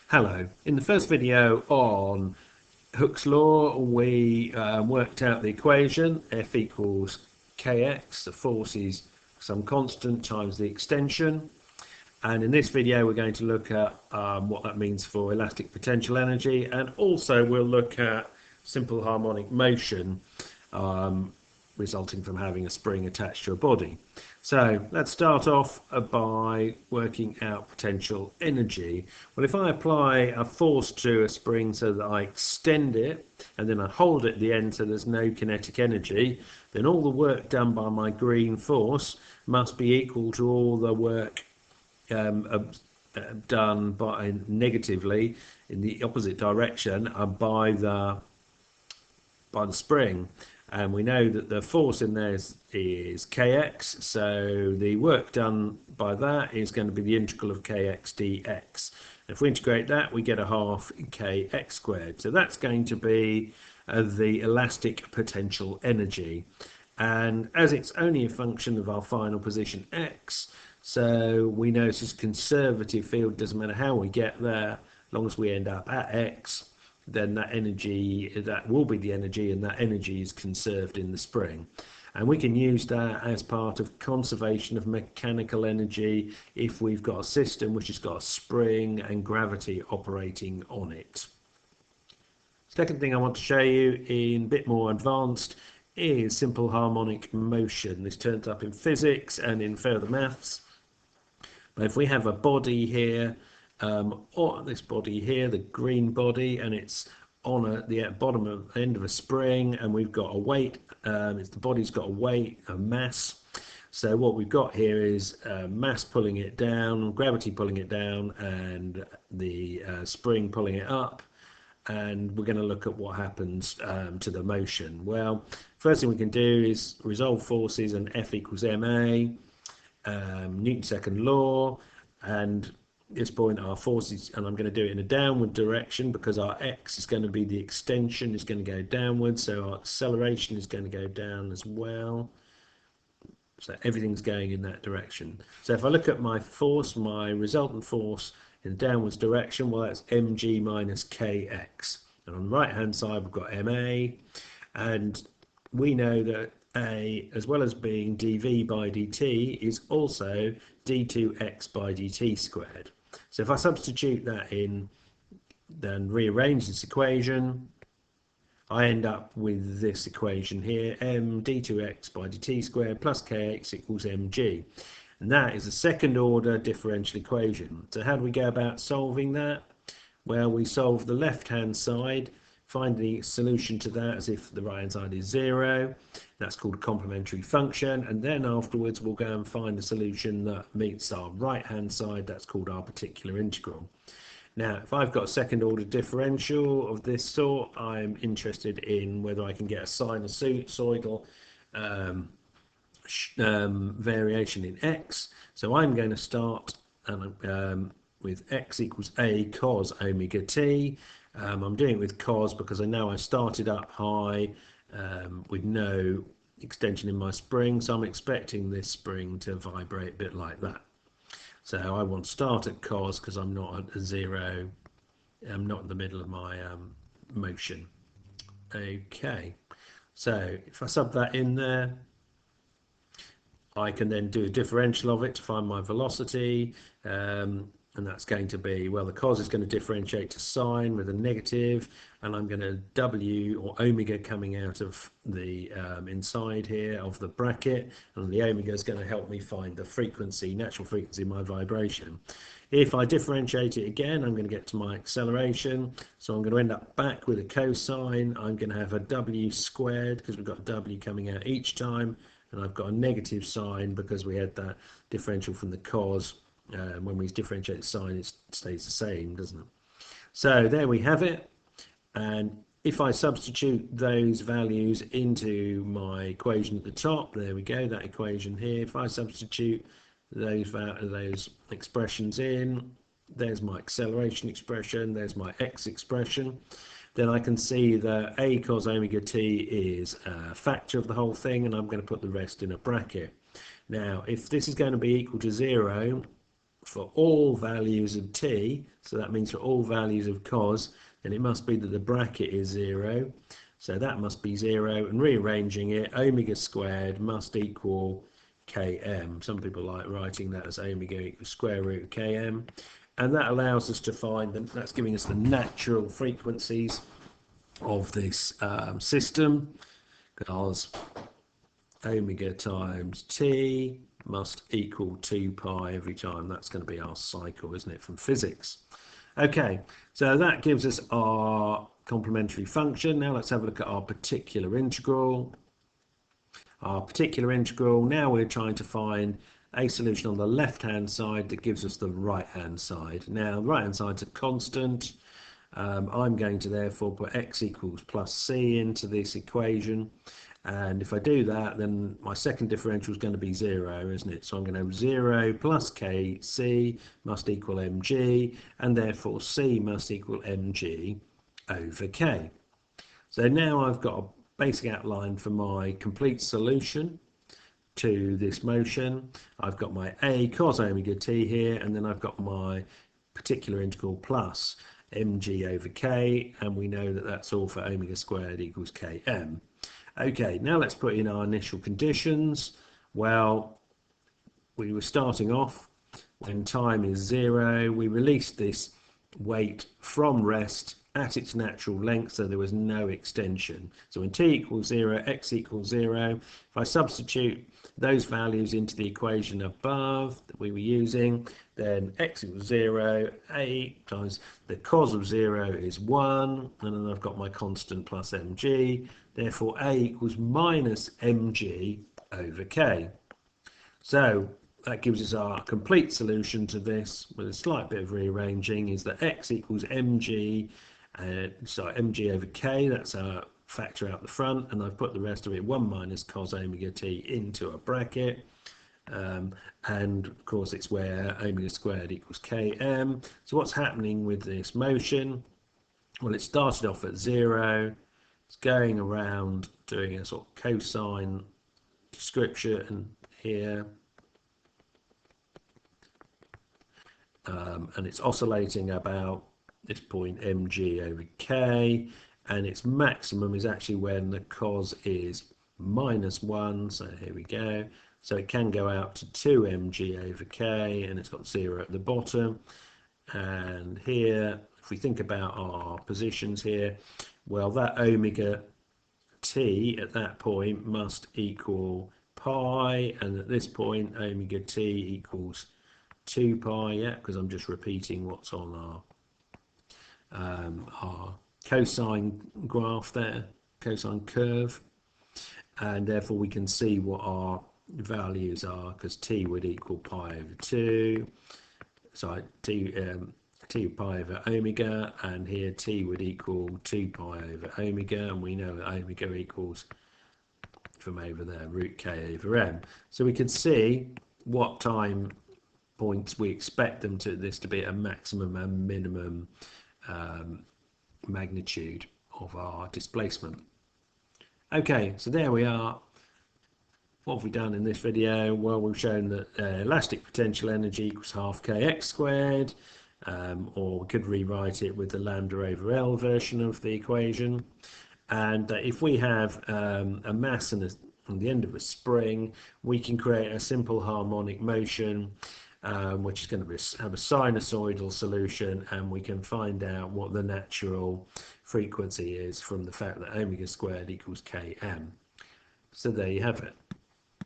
Hello. In the first video on Hooke's law, we worked out the equation F equals kx. The force is some constant times the extension. And in this video, we're going to look at what that means for elastic potential energy, and also we'll look at simple harmonic motion resulting from having a spring attached to a body. So let's start off by working out potential energy. Well, if I apply a force to a spring so that I extend it and then I hold it at the end so there's no kinetic energy, then all the work done by my green force must be equal to all the work done by negatively in the opposite direction by the spring. And we know that the force in there is kx, so the work done by that is going to be the integral of kx dx. If we integrate that, we get a half kx squared. So that's going to be the elastic potential energy. And as it's only a function of our final position x, so we know it's a conservative field, doesn't matter how we get there, as long as we end up at x, then that energy, that will be the energy, and that energy is conserved in the spring. And we can use that as part of conservation of mechanical energy if we've got a system which has got a spring and gravity operating on it. Second thing I want to show you in a bit more advanced is simple harmonic motion. This turns up in physics and in further maths. But if we have a body here, or this body here, the green body, and it's on the bottom of the end of a spring, and we've got a weight, the body's got a weight, a mass. So what we've got here is mass pulling it down, gravity pulling it down, and the spring pulling it up. And we're going to look at what happens to the motion. Well, first thing we can do is resolve forces, and F equals ma, Newton's second law, and this point our forces, and I'm going to do it in a downward direction because our x is going to be the extension, is going to go downwards, so our acceleration is going to go down as well. So everything's going in that direction. So if I look at my force, my resultant force in the downwards direction, well, that's mg minus kx. And on the right hand side we've got ma, and we know that a, as well as being dv by dt, is also d2x by dt squared. So if I substitute that in, then rearrange this equation, I end up with this equation here, m d2x by dt squared plus kx equals mg. And that is a second order differential equation. So how do we go about solving that? Well, we solve the left hand side, find the solution to that as if the right hand side is 0. That's called a complementary function, and then afterwards we'll go and find the solution that meets our right hand side. That's called our particular integral. Now if I've got a second order differential of this sort, I'm interested in whether I can get a sinusoidal variation in x. So I'm going to start with x equals a cos omega t. I'm doing it with cos because I know I started up high with no extension in my spring, so I'm expecting this spring to vibrate a bit like that. So I want to start at cos because I'm not at 0, I'm not in the middle of my motion. Okay, so if I sub that in there, I can then do a differential of it to find my velocity, and that's going to be, well, the cos is going to differentiate to sine with a negative, and I'm going to w or omega coming out of the inside here of the bracket, and the omega is going to help me find the frequency, natural frequency of my vibration. If I differentiate it again, I'm going to get to my acceleration, so I'm going to end up back with a cosine. I'm going to have a w squared because we've got w coming out each time, and I've got a negative sign because we had that differential from the cos. When we differentiate the sign, it stays the same, doesn't it? So there we have it. And if I substitute those values into my equation at the top, there we go, that equation here. If I substitute those expressions in, there's my acceleration expression, there's my x expression, then I can see that a cos omega t is a factor of the whole thing, and I'm going to put the rest in a bracket. Now, if this is going to be equal to 0, for all values of t, so that means for all values of cos, then it must be that the bracket is 0. So that must be 0, and rearranging it, omega squared must equal km. Some people like writing that as omega equals square root of km, and that allows us to find them. That's giving us the natural frequencies of this system, because omega times t must equal 2 pi every time. That's going to be our cycle, isn't it, from physics? Okay, so that gives us our complementary function. Now let's have a look at our particular integral. Our particular integral, now we're trying to find a solution on the left-hand side that gives us the right-hand side. Now, the right-hand side's a constant. I'm going to therefore put x equals plus c into this equation. And if I do that, then my second differential is going to be 0, isn't it? So I'm going to have 0 plus kc must equal mg, and therefore c must equal mg over k. So now I've got a basic outline for my complete solution to this motion. I've got my a cos omega t here, and then I've got my particular integral plus mg over k, and we know that that's all for omega squared equals km. Okay, now let's put in our initial conditions. Well, we were starting off when time is 0. We released this weight from rest at its natural length, so there was no extension. So when t equals 0, x equals 0. If I substitute those values into the equation above that we were using, then x equals 0, a times the cos of 0 is 1, and then I've got my constant plus mg. Therefore, a equals minus mg over k. So that gives us our complete solution to this, with a slight bit of rearranging, is that x equals mg, mg over k, that's our factor out the front, and I've put the rest of it 1 minus cos omega t into a bracket. And of course it's where omega squared equals km. So what's happening with this motion? Well, it started off at 0. It's going around doing a sort of cosine description here, and it's oscillating about this point mg over k, and its maximum is actually when the cos is minus 1. So here we go. So it can go out to 2 mg over k, and it's got 0 at the bottom. And here, if we think about our positions here, well, that omega t at that point must equal pi, and at this point omega t equals 2 pi, yeah, because I'm just repeating what's on our cosine graph there, cosine curve, and therefore we can see what our values are, because t would equal pi over 2, sorry, t pi over omega, and here t would equal 2 pi over omega, and we know that omega equals, from over there, root k over m. So we can see what time points we expect this to be a maximum and minimum magnitude of our displacement. Okay, so there we are. What have we done in this video? Well, we've shown that elastic potential energy equals half kx squared, or we could rewrite it with the lambda over L version of the equation. And if we have a mass on the end of a spring, we can create a simple harmonic motion, which is going to have a sinusoidal solution, and we can find out what the natural frequency is from the fact that omega squared equals km. So there you have it.